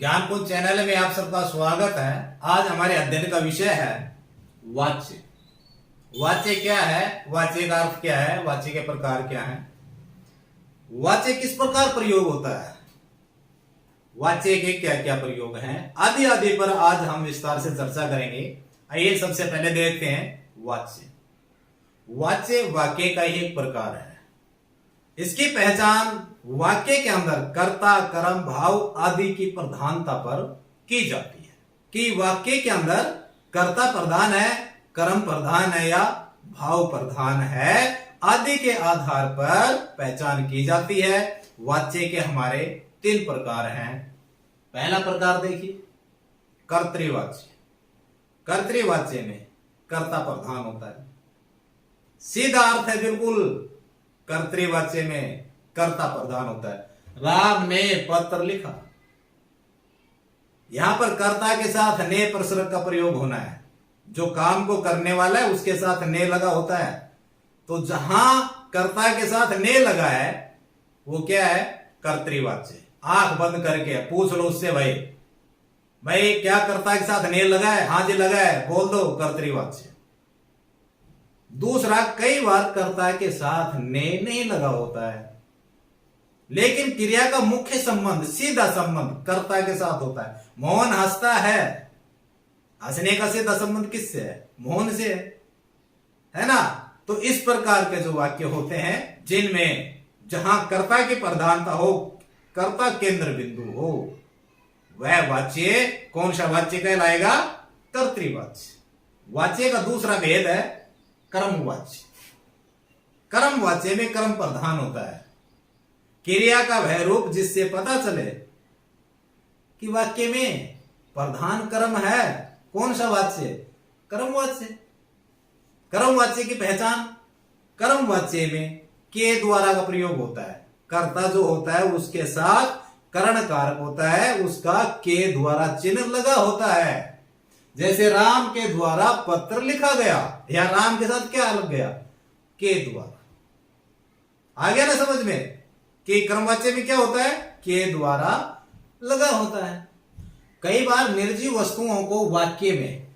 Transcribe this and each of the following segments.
ज्ञानपुंज channel में आप सबका स्वागत है। आज हमारे अध्ययन का विषय है वाच्य। वाच्य क्या है, वाच्य का अर्थ क्या है, वाच्य के प्रकार क्या है, वाच्य किस प्रकार प्रयोग होता है, वाच्य के क्या क्या प्रयोग हैं, आदि आदि पर आज हम विस्तार से चर्चा करेंगे। आइए सबसे पहले देखते हैं वाच्य। वाच्य वाक्य का ही एक प्रकार है। इसकी पहचान वाक्य के अंदर कर्ता, कर्म, भाव आदि की प्रधानता पर की जाती है कि वाक्य के अंदर कर्ता प्रधान है, कर्म प्रधान है या भाव प्रधान है आदि के आधार पर पहचान की जाती है। वाच्य के हमारे 3 प्रकार हैं। पहला प्रकार देखिए कर्तृवाच्य। कर्तृवाच्य में कर्ता प्रधान होता है, सीधा अर्थ है बिल्कुल। कर्तृवाच्य में कर्ता प्रधान होता है। राम ने पत्र लिखा, यहां पर कर्ता के साथ ने प्रसर्ग का प्रयोग होना है। जो काम को करने वाला है उसके साथ ने लगा होता है, तो जहां कर्ता के साथ ने लगा है वो क्या है, कर्तृवाच्य। आंख बंद करके पूछ लो उससे, भाई क्या कर्ता के साथ ने लगा है? हाँ जी लगा है, बोल दो, कर्तृवाच्य। दूसरा, कई बार कर्ता के साथ ने नहीं लगा होता है, लेकिन क्रिया का मुख्य संबंध, सीधा संबंध कर्ता के साथ होता है। मोहन हंसता है, हंसने का सीधा संबंध किससे है? मोहन से है ना। तो इस प्रकार के जो वाक्य होते हैं जिनमें जहां कर्ता की प्रधानता हो, कर्ता केंद्र बिंदु हो, वह वाच्य कौन सा वाच्य कहलाएगा? कर्तृवाच्य। वाच्य का दूसरा भेद है कर्मवाच्य। कर्मवाच्य में कर्म प्रधान होता है। क्रिया का वह रूप जिससे पता चले कि वाक्य में प्रधान कर्म है। कौन सा वाच्य? कर्मवाच्य। कर्मवाच्य की पहचान, कर्मवाच्य में के द्वारा का प्रयोग होता है। कर्ता जो होता है उसके साथ करण कारक होता है, उसका के द्वारा चिन्ह लगा होता है। जैसे राम के द्वारा पत्र लिखा गया, या राम के साथ क्या लग गया? के द्वारा। आ गया ना समझ में कि कर्मवाच्य में क्या होता है? के द्वारा लगा होता है। कई बार निर्जीव वस्तुओं को वाक्य में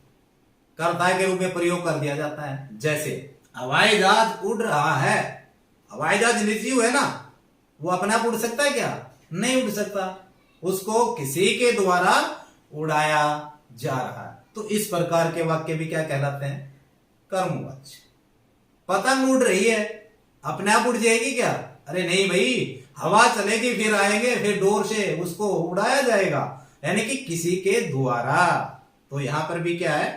कर्ता के रूप में प्रयोग कर दिया जाता है। जैसे हवाई जहाज उड़ रहा है, हवाई जहाज निर्जीव है ना, वो अपने आप उड़ सकता है क्या? नहीं उड़ सकता, उसको किसी के द्वारा उड़ाया जा रहा है। तो इस प्रकार के वाक्य भी क्या कहलाते हैं? कर्मवाच्य। पतंग उड़ रही है, अपने आप उड़ जाएगी क्या? अरे नहीं भाई, हवा चलेगी, फिर आएंगे, फिर डोर से उसको उड़ाया जाएगा, यानी कि किसी के द्वारा। तो यहां पर भी क्या है?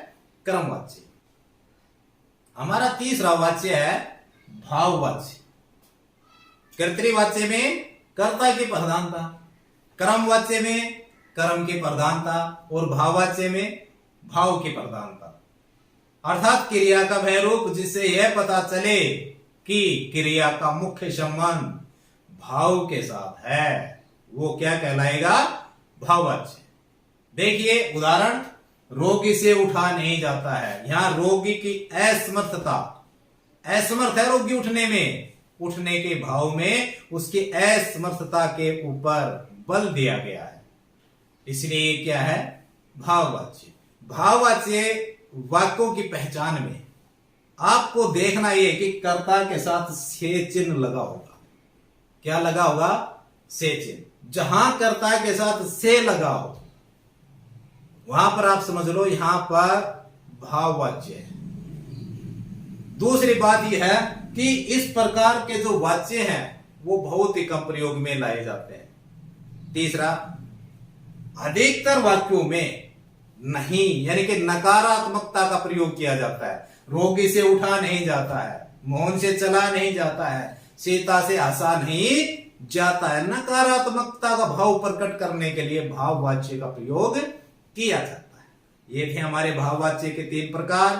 कर्मवाच्य। हमारा तीसरा वाच्य है भाववाच्य। कर्तृवाच्य में कर्ता की प्रधानता, कर्मवाच्य में कर्म की प्रधानता और भाववाच्य में भाव की प्रधानता। अर्थात क्रिया का वह रूप जिससे यह पता चले कि क्रिया का मुख्य संबंध भाव के साथ है, वो क्या कहलाएगा? भाववाच्य। देखिए उदाहरण, रोगी से उठा नहीं जाता है। यहां रोगी की असमर्थता, असमर्थ है रोगी उठने में, उठने के भाव में उसकी असमर्थता के ऊपर बल दिया गया है, इसलिए क्या है? भाववाच्य। भाववाच्य वाक्यों की पहचान में आपको देखना यह कि कर्ता के साथ से चिन्ह लगा होगा। क्या लगा होगा? से चिन्ह। जहां कर्ता के साथ से लगा हो वहां पर आप समझ लो यहां पर भाववाच्य है। दूसरी बात यह है कि इस प्रकार के जो वाच्य हैं वो बहुत ही कम प्रयोग में लाए जाते हैं। तीसरा, अधिकतर वाक्यों में नहीं, यानी कि नकारात्मकता का प्रयोग किया जाता है। रोगी से उठा नहीं जाता है, मोहन से चला नहीं जाता है, सीता से हंसा नहीं जाता है। नकारात्मकता का भाव प्रकट करने के लिए भाववाच्य का प्रयोग किया जाता है। ये थे हमारे भाववाच्य के 3 प्रकार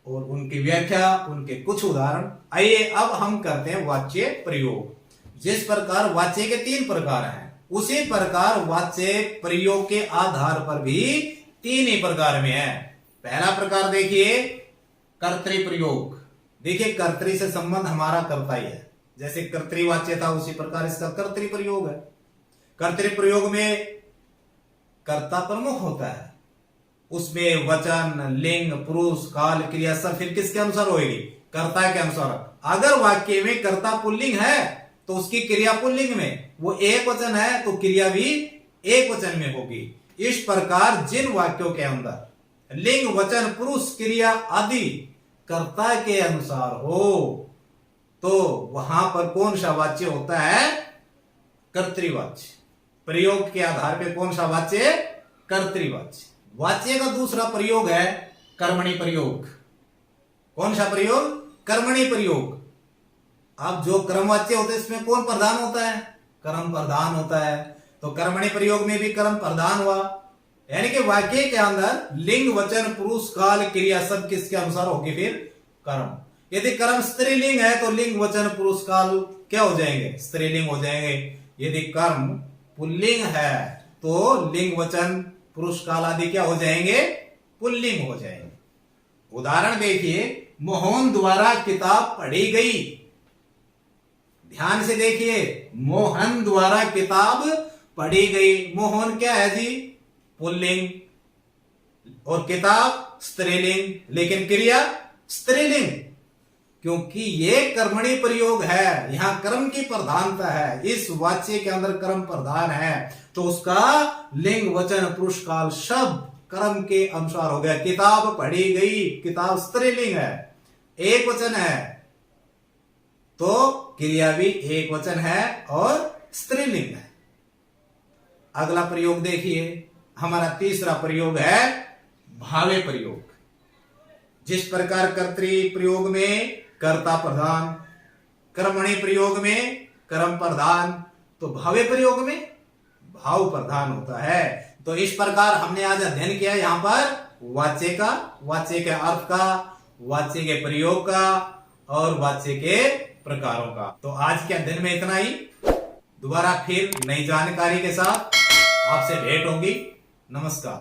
और उनकी व्याख्या, उनके कुछ उदाहरण। आइए अब हम करते हैं वाच्य प्रयोग। जिस प्रकार वाच्य के 3 प्रकार हैं, उसी प्रकार वाच्य प्रयोग के आधार पर भी 3 ही प्रकार में है। पहला प्रकार देखिए कर्तृ प्रयोग। देखिए कर्तृ से संबंध हमारा कर्ता ही है, जैसे कर्तृवाच्य था उसी प्रकार इसका कर्तृ प्रयोग है। कर्तृ प्रयोग में कर्ता प्रमुख होता है, उसमें वचन, लिंग, पुरुष, काल, क्रिया सब फिर किसके अनुसार होगी? कर्ता के अनुसार। अगर वाक्य में कर्ता पुल्लिंग है तो उसकी क्रिया पुल्लिंग में, वो एक वचन है तो क्रिया भी एक वचन में होगी। इस प्रकार जिन वाक्यों के अंदर लिंग, वचन, पुरुष, क्रिया आदि कर्ता के अनुसार हो तो वहां पर कौन सा वाच्य होता है? कर्तृवाच्य। प्रयोग के आधार पर कौन सा वाच्य? कर्तृवाच्य। वाच्य का दूसरा प्रयोग है कर्मणि प्रयोग। कौन सा प्रयोग? कर्मणि प्रयोग। अब जो क्रमवाच्य होते हैं इसमें कौन प्रधान होता है? कर्म प्रधान होता है। तो कर्मणि प्रयोग में भी कर्म प्रधान हुआ, यानी कि वाक्य के अंदर लिंग, वचन, पुरुष, काल, क्रिया सब किसके अनुसार होगी? फिर कर्म। यदि कर्म स्त्रीलिंग है तो लिंग, वचन, पुरुष, काल क्या हो जाएंगे? स्त्रीलिंग हो जाएंगे। यदि कर्म पुल्लिंग है तो लिंग, वचन, पुरुष, काल आदि क्या हो जाएंगे? पुल्लिंग हो जाएंगे। उदाहरण देखिए, मोहन द्वारा किताब पढ़ी गई। ध्यान से देखिए, मोहन द्वारा किताब पढ़ी गई। मोहन क्या है जी? पुल्लिंग, और किताब स्त्रीलिंग, लेकिन क्रिया स्त्रीलिंग, क्योंकि ये कर्मणि प्रयोग है, यहां कर्म की प्रधानता है। इस वाच्य के अंदर कर्म प्रधान है तो उसका लिंग, वचन, पुरुष, काल शब्द कर्म के अनुसार हो गया। किताब पढ़ी गई, किताब स्त्रीलिंग है, एक वचन है, तो क्रिया भी एक वचन है और स्त्रीलिंग है। अगला प्रयोग देखिए, हमारा तीसरा प्रयोग है भावे प्रयोग। जिस प्रकार कर्तृ प्रयोग में कर्ता प्रधान, कर्मणि प्रयोग में कर्म प्रधान, तो भावे प्रयोग में भाव प्रधान होता है। तो इस प्रकार हमने आज अध्ययन किया यहां पर वाच्य का, वाच्य के अर्थ का, वाच्य के प्रयोग का और वाच्य के प्रकारों का। तो आज के अध्ययन में इतना ही। दोबारा फिर नई जानकारी के साथ आपसे भेंट होगी। नमस्कार।